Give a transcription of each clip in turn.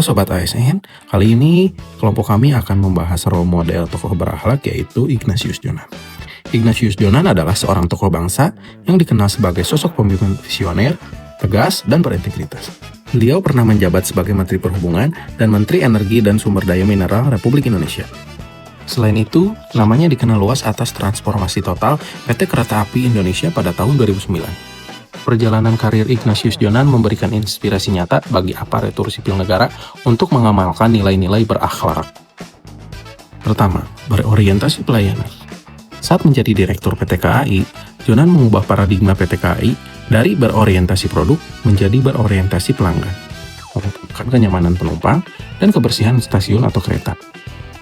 Sobat ASN, kali ini kelompok kami akan membahas role model tokoh berakhlak yaitu Ignatius Jonan. Ignatius Jonan adalah seorang tokoh bangsa yang dikenal sebagai sosok pemimpin visioner, tegas, dan berintegritas. Beliau pernah menjabat sebagai Menteri Perhubungan dan Menteri Energi dan Sumber Daya Mineral Republik Indonesia. Selain itu, namanya dikenal luas atas transformasi total PT Kereta Api Indonesia pada tahun 2009. Perjalanan karir Ignatius Jonan memberikan inspirasi nyata bagi aparatur sipil negara untuk mengamalkan nilai-nilai berakhlak. Pertama, berorientasi pelayanan. Saat menjadi Direktur PT KAI, Jonan mengubah paradigma PT KAI dari berorientasi produk menjadi berorientasi pelanggan, mengutamakan kenyamanan penumpang dan kebersihan stasiun atau kereta.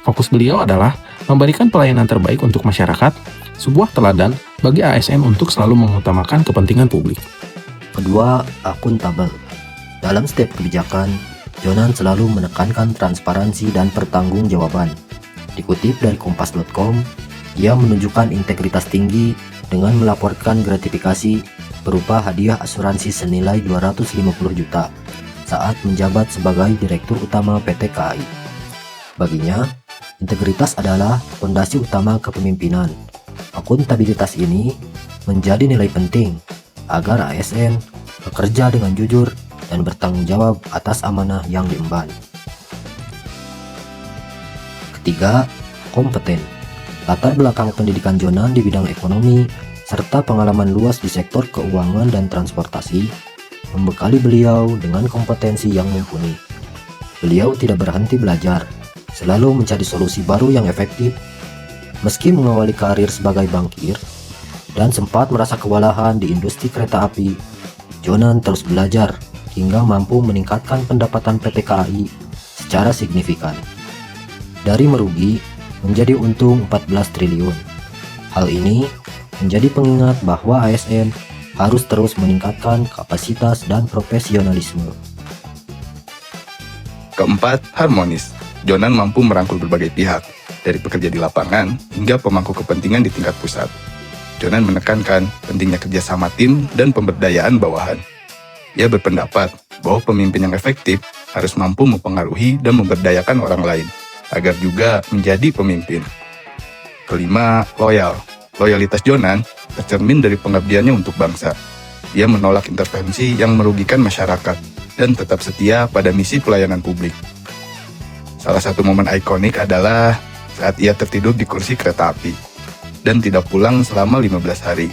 Fokus beliau adalah memberikan pelayanan terbaik untuk masyarakat, sebuah teladan bagi ASN untuk selalu mengutamakan kepentingan publik. Kedua, akuntabel. Dalam setiap kebijakan, Jonan selalu menekankan transparansi dan pertanggungjawaban. Dikutip dari kompas.com, ia menunjukkan integritas tinggi dengan melaporkan gratifikasi berupa hadiah asuransi senilai 250 juta saat menjabat sebagai Direktur Utama PT KAI. Baginya, integritas adalah fondasi utama kepemimpinan. Akuntabilitas ini menjadi nilai penting agar ASN bekerja dengan jujur dan bertanggung jawab atas amanah yang diemban. Ketiga, kompeten. Latar belakang pendidikan Jonan di bidang ekonomi serta pengalaman luas di sektor keuangan dan transportasi membekali beliau dengan kompetensi yang mumpuni. Beliau tidak berhenti belajar, selalu mencari solusi baru yang efektif. Meski mengawali karir sebagai bankir dan sempat merasa kewalahan di industri kereta api, Jonan terus belajar hingga mampu meningkatkan pendapatan PT KAI secara signifikan. Dari merugi menjadi untung 14 triliun. Hal ini menjadi pengingat bahwa ASN harus terus meningkatkan kapasitas dan profesionalisme. Keempat, harmonis. Jonan mampu merangkul berbagai pihak, dari pekerja di lapangan hingga pemangku kepentingan di tingkat pusat. Jonan menekankan pentingnya kerjasama tim dan pemberdayaan bawahan. Ia berpendapat bahwa pemimpin yang efektif harus mampu mempengaruhi dan memberdayakan orang lain, agar juga menjadi pemimpin. Kelima, loyal. Loyalitas Jonan tercermin dari pengabdiannya untuk bangsa. Ia menolak intervensi yang merugikan masyarakat dan tetap setia pada misi pelayanan publik. Salah satu momen ikonik adalah saat ia tertidur di kursi kereta api dan tidak pulang selama 15 hari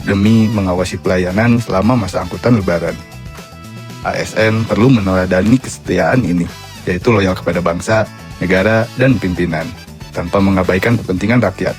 demi mengawasi pelayanan selama masa angkutan lebaran. ASN perlu meneladani kesetiaan ini, yaitu loyal kepada bangsa, negara, dan pimpinan, tanpa mengabaikan kepentingan rakyat.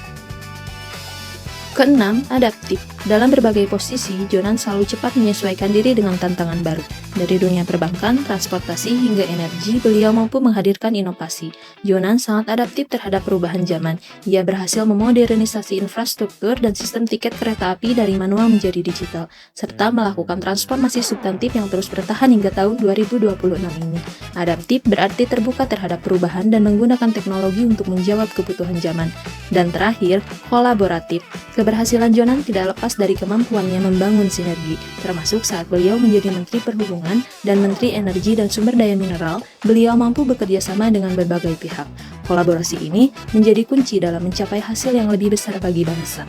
Keenam, adaptif. Dalam berbagai posisi, Jonan selalu cepat menyesuaikan diri dengan tantangan baru. Dari dunia perbankan, transportasi, hingga energi, beliau mampu menghadirkan inovasi. Jonan sangat adaptif terhadap perubahan zaman. Ia berhasil memodernisasi infrastruktur dan sistem tiket kereta api dari manual menjadi digital, serta melakukan transformasi substantif yang terus bertahan hingga tahun 2026 ini. Adaptif berarti terbuka terhadap perubahan dan menggunakan teknologi untuk menjawab kebutuhan zaman. Dan terakhir, kolaboratif. Keberhasilan Jonan tidak lepas dari kemampuannya membangun sinergi, termasuk saat beliau menjadi Menteri Perhubungan dan Menteri Energi dan Sumber Daya Mineral, beliau mampu bekerja sama dengan berbagai pihak. Kolaborasi ini menjadi kunci dalam mencapai hasil yang lebih besar bagi bangsa.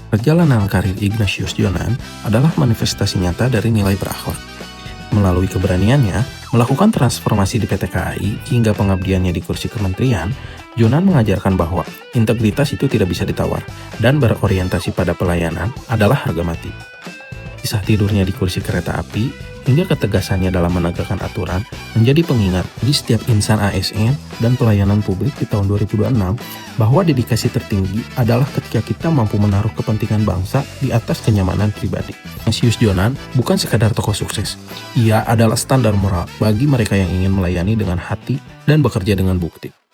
Perjalanan karir Ignatius Jonan adalah manifestasi nyata dari nilai berakhlak. Melalui keberaniannya melakukan transformasi di PT KAI hingga pengabdiannya di kursi kementerian, Jonan mengajarkan bahwa integritas itu tidak bisa ditawar dan berorientasi pada pelayanan adalah harga mati. Kisah tidurnya di kursi kereta api hingga ketegasannya dalam menegakkan aturan menjadi pengingat di setiap insan ASN dan pelayanan publik di tahun 2026 bahwa dedikasi tertinggi adalah ketika kita mampu menaruh kepentingan bangsa di atas kenyamanan pribadi. Ignatius Jonan bukan sekadar tokoh sukses. Ia adalah standar moral bagi mereka yang ingin melayani dengan hati dan bekerja dengan bukti.